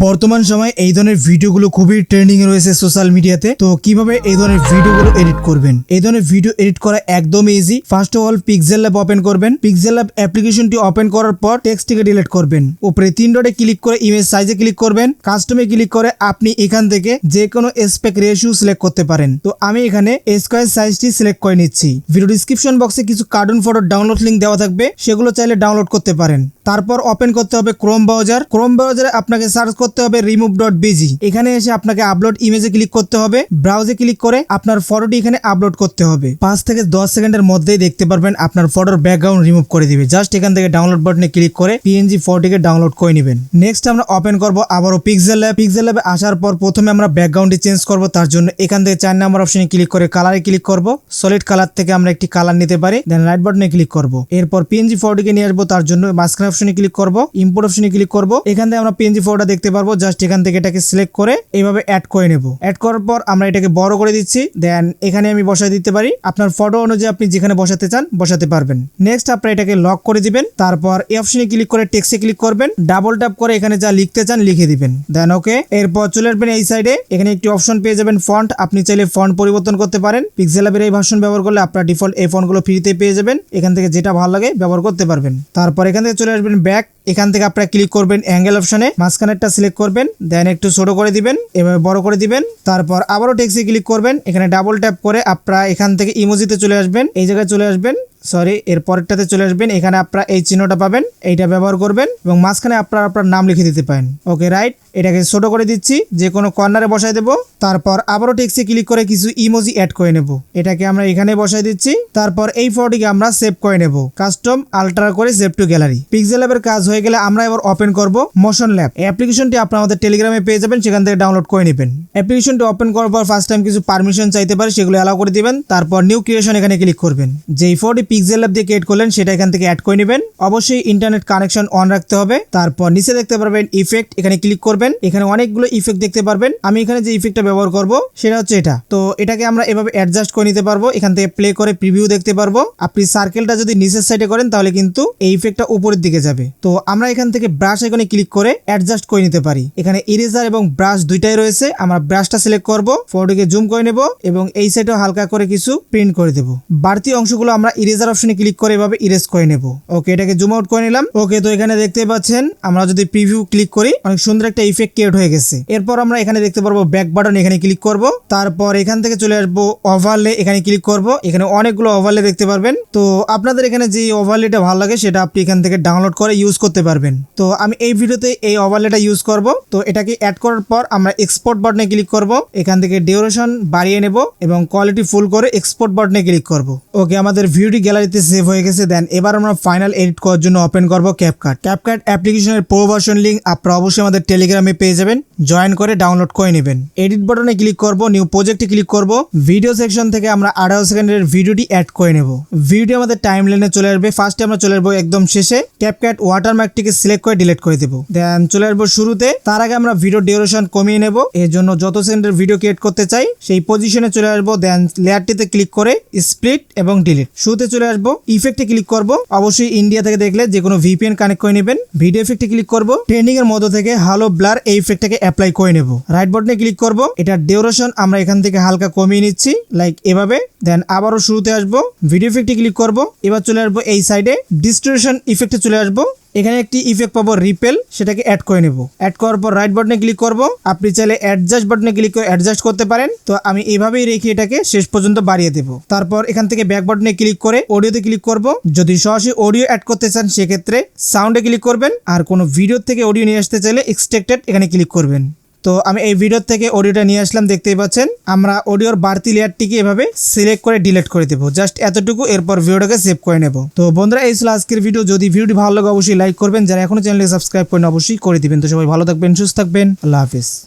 বর্তমান সময়ে এই ধরনের ভিডিওগুলো খুবই ট্রেন্ডিং এ রয়েছে সোশ্যাল মিডিয়াতে। তো কিভাবে এই ধরনের ভিডিওগুলো এডিট করবেন, এই ধরনের ভিডিও এডিট করা একদম easy. First of all PixelLab open করবেন। পিক্সেলল্যাব অ্যাপ্লিকেশনটি ওপেন করার পর টেক্সটটিকে ডিলিট করবেন। উপরে 3 ডটে ক্লিক করে ইমেজ সাইজে ক্লিক করবেন। কাস্টমে ক্লিক করে আপনি এখান থেকে যে কোনো অ্যাসপেক্ট রেশিও সিলেক্ট করতে পারেন। তো আমি এখানে স্কয়ার সাইজটি সিলেক্ট করে নিচ্ছি। ভিডিও ডিসক্রিপশন বক্সে কিছু কার্টুন ফটো ডাউনলোড লিংক দেওয়া থাকবে, সেগুলো চাইলে ডাউনলোড করতে পারেন। তারপর ওপেন করতে হবে ক্রোম ব্রাউজার। ক্রোম ব্রাউজারে আপনাকে সার্চ করতে হবে remove.bg। এখানে এসে আপনাকে আপলোড ইমেজে ক্লিক করতে হবে। ব্রাউজে ক্লিক করে আপনার ফটোটি এখানে আপলোড করতে হবে। 5 থেকে 10 সেকেন্ডের মধ্যেই দেখতে পারবেন আপনার ফটোর ব্যাকগ্রাউন্ড রিমুভ করে দিবে। জাস্ট এখান থেকে ডাউনলোড বাটনে ক্লিক করে পিএনজি ফটোটিকে ডাউনলোড করে নেবেন। নেক্সট আমরা ওপেন করব আবারও পিক্সেলল্যাব। পিক্সেলল্যাবে আসার পর প্রথমে আমরা ব্যাকগ্রাউন্ডটি চেঞ্জ করব। তার জন্য এখান থেকে 4 নাম্বার অপশনে ক্লিক করে কালারে ক্লিক করব। সলিড কালার থেকে আমরা একটি কালার নিতে পারি, দেন রাইট বাটনে ক্লিক করব। এরপর পিএনজি ফটোটিকে নিয়ে আসবো। তার জন্য মাঝখানে অপশনে ক্লিক করব, ইম্পোর্ট অপশনে ক্লিক করব। এখান থেকে আমরা পিএনজি ফটোটা দেখতে পারবো। জাস্ট এখান থেকে এটাকে সিলেক্ট করে এইভাবে অ্যাড করে নেব। অ্যাড করার পর আমরা এটাকে বড় করে দিচ্ছি। দেন এখানে আমি বসাই দিতে পারি। আপনার ফটো অনুযায়ী আপনি যেখানে বসাতে চান বসাতে পারবেন। নেক্সট আপনারা এটাকে লক করে দিবেন। তারপর এই অপশনে ক্লিক করে টেক্সটে ক্লিক করবেন। ডাবল ট্যাপ করে এখানে যা লিখতে চান লিখে দিবেন। দেন ওকে। এরপর চলে আসবেন এই সাইডে। এখানে একটি অপশন পেয়ে যাবেন ফন্ট। আপনি চাইলে ফন্ট পরিবর্তন করতে পারেন। পিক্সেলল্যাবের এই ভার্সন ব্যবহার করলে আপনার ডিফল্ট এই ফন্টগুলো ফ্রিতে পেয়ে যাবেন। এখান থেকে যেটা ভালো লাগে ব্যবহার করতে পারবেন। তারপর এখান থেকে চলে আসবেন ব্যাক। এখান থেকে আপনারা ক্লিক করবেন অ্যাঙ্গেল অপশনে, মাঝখানেরটা সিলেক্ট করবেন। দেন একটু ছোট করে দিবেন, এভাবে বড় করে দিবেন। তারপর আবারও টেক্সটে ক্লিক করবেন। এখানে ডাবল ট্যাপ করে আপনারা এখান থেকে ইমোজিতে চলে আসবেন। এই জায়গায় চলে আসবেন, সরি এর পরেরটাতে চলে আসবেন। এখানে আপনারা এই চিহ্নটা পাবেন, এইটা ব্যবহার করবেন এবং মাঝখানে আপনারা আপনার নাম লিখে দিতে পারেন। Okay right. এটাকে ছোট করে দিচ্ছি, যে কোনো কর্নারে বসাই দেবো। তারপর আবারও টেক্সটে ক্লিক করে কিছু ইমোজি অ্যাড করে নেব। এটাকে আমরা এখানে বসাই দিচ্ছি। তারপর এই ফটোটিকে আমরা সেভ করে নেব, কাস্টম আল্ট্রা করে সেভ টু গ্যালারি। পিক্সেলল্যাবের কাজ হয়ে গেলে আমরা এবার ওপেন করব মোশন ল্যাব। এই অ্যাপ্লিকেশনটি আপনারা আমাদের টেলিগ্রামে পেয়ে যাবেন, সেখান থেকে ডাউনলোড করে নেবেন। অ্যাপ্লিকেশনটি ওপেন করার পর ফার্স্ট টাইম কিছু পারমিশন চাইতে পারে, সেগুলো অ্যালাউ করে দিবেন। তারপর নিউ ক্রিয়েশন এখানে ক্লিক করবেন। যেই ফটোটি পিক্সেলল্যাব দিয়ে ক্রিয়েট করলেন সেটা এখান থেকে অ্যাড করে নেবেন। অবশ্যই ইন্টারনেট কানেকশন অন রাখতে হবে। তারপর নিচে দেখতে পারবেন ইফেক্ট, এখানে ক্লিক করবেন। এখানে অনেকগুলো ইফেক্ট দেখতে পারবেন। আমি এখানে যে ইফেক্টটা ব্যবহার করব সেটা হচ্ছে এটা। তো এটাকে আমরা এভাবে অ্যাডজাস্ট করে নিতে পারবো। এখান থেকে প্লে করে প্রিভিউ দেখতে পারবো। আপনি সার্কেলটা যদি নিচের সাইডে করেন তাহলে কিন্তু এই ইফেক্টটা উপরের দিকে যাবে। তো আমরা এখান থেকে ব্রাশ আইকনে ক্লিক করে অ্যাডজাস্ট করে নিতে পারি। এখানে ইরেজার এবং ব্রাশ দুইটাই রয়েছে। আমরা ব্রাশটা সিলেক্ট করব, ফটোকে জুম করে নেব এবং এই সাইডেও হালকা করে কিছু প্রিন্ট করে দেব। বাড়তি অংশগুলো আমরা ইরেজার অপশনে ক্লিক করে এভাবে ইরেজ করে নেব। ওকে, এটাকে জুম আউট করে নিলাম। ওকে, তো এখানে দেখতে পাচ্ছেন আমরা যদি প্রিভিউ ক্লিক করি অনেক সুন্দর একটা ইফেক্ট ক্রিয়েট হয়ে গেছে। এরপর আমরা এখানে দেখতে পারবো ব্যাক বাটন, এখানে ক্লিক করব। তারপর এখান থেকে চলে আসবো ওভারলে, এখানে ক্লিক করব। এখানে অনেকগুলো ওভারলে দেখতে পারবেন। তো আপনাদের এখানে যে ওভারলেটা ভালো লাগে সেটা আপনি এখান থেকে ডাউনলোড করে ইউজ করতে পারবেন। তো আমি এই ভিডিওতে এই ওভারলেটা ইউজ করব। তো এটাকে অ্যাড করার পর আমরা এক্সপোর্ট বাটনে ক্লিক করব। এখান থেকে ডিউরেশন বাড়িয়ে নেব এবং কোয়ালিটি ফুল করে এক্সপোর্ট বাটনে ক্লিক করব। ওকে, আমাদের ভিডিওটি গ্যালারিতে সেভ হয়ে গেছে। দেন এবার আমরা ফাইনাল এডিট করার জন্য ওপেন করব ক্যাপকাট। ক্যাপকাট অ্যাপ্লিকেশনের প্রো ভার্সন লিংক আপনারা অবশ্যই আমাদের টেলিগ্রামে পেয়ে যাবেন, জয়েন করে ডাউনলোড করে নেবেন। এডিট বাটনে ক্লিক করব, নিউ প্রজেক্টে ক্লিক করব। ভিডিও সেকশন থেকে আমরা 18 সেকেন্ডের ভিডিওটি অ্যাড করে নেব। ভিডিও আমাদের টাইম লাইনে চলে আসবে। ফার্স্টে আমরা চলে আসবো একদম শেষে, ক্যাপকাট ওয়াটারমার্কটিকে সিলেক্ট করে ডিলিট করে দেব। দেন চলে আসবো শুরুতে। তার আগে আমরা ভিডিও ডিউরেশন কমিয়ে নেব। এর জন্য যত সেকেন্ডের ভিডিও ক্রিয়েট করতে চাই সেই পজিশনে চলে আসবো। দেন লেয়ারটিতে ক্লিক করে স্প্লিট এবং ডিলিট। শুরুতে চলে আসবো, ইফেক্টে ক্লিক করব। অবশ্যই ইন্ডিয়া থেকে দেখলে যে কোনো ভিপিএন কানেক্ট করে নেবেন। ভিডিও ইফেক্টে ক্লিক করব। ট্রেন্ডিং এর মধ্য থেকে হালো ব্লার এই ইফেক্টটাকে অ্যাপ্লাই করে নেব। রাইট বাটনে ক্লিক করব। এটার ডিউরেশন আমরা এখান থেকে হালকা কমিয়ে নিচ্ছি, লাইক এভাবে। দেন আবারও শুরুতে আসবো, ভিডিও ইফেক্টে ক্লিক করব। এবার চলে আসবো এই সাইডে ডিস্টোরশন ইফেক্টে চলে আসবো। এখানে একটি ইফেক্ট পাবো রিপেল, সেটাকে অ্যাড করে নেব। অ্যাড করার পর রাইট বাটনে ক্লিক করব। আপনি চাইলে অ্যাডজাস্ট বাটনে ক্লিক করে অ্যাডজাস্ট করতে পারেন। তো আমি এইভাবেই রেখে এটাকে শেষ পর্যন্ত বাড়িয়ে দেব। তারপর এখান থেকে ব্যাক বাটনে ক্লিক করে অডিওতে ক্লিক করব। যদি সরাসরি অডিও অ্যাড করতে চান সেক্ষেত্রে সাউন্ডে ক্লিক করবেন। আর কোনো ভিডিও থেকে অডিও নিয়ে আসতে চাইলে এক্সট্রাক্টেড এখানে ক্লিক করবেন। তো আমি এই ভিডিও থেকে অডিওটা নিয়ে আসলাম, দেখতেই পাচ্ছেন। আমরা অডিওর বাড়তি লেয়ারটিকে এভাবে সিলেক্ট করে ডিলিট করে দেবো, জাস্ট এতটুকু। এরপর ভিডিওটাকে সেভ করে নেব। তো বন্ধুরা, এই ছিল আজকের ভিডিও। যদি ভিডিওটি ভালো লাগে অবশ্যই লাইক করবেন, যারা এখনো চ্যানেলকে সাবস্ক্রাইব করেন অবশ্যই করে দিবেন। তো সবাই ভালো থাকবেন, সুস্থ থাকবেন, আল্লাহ হাফিজ।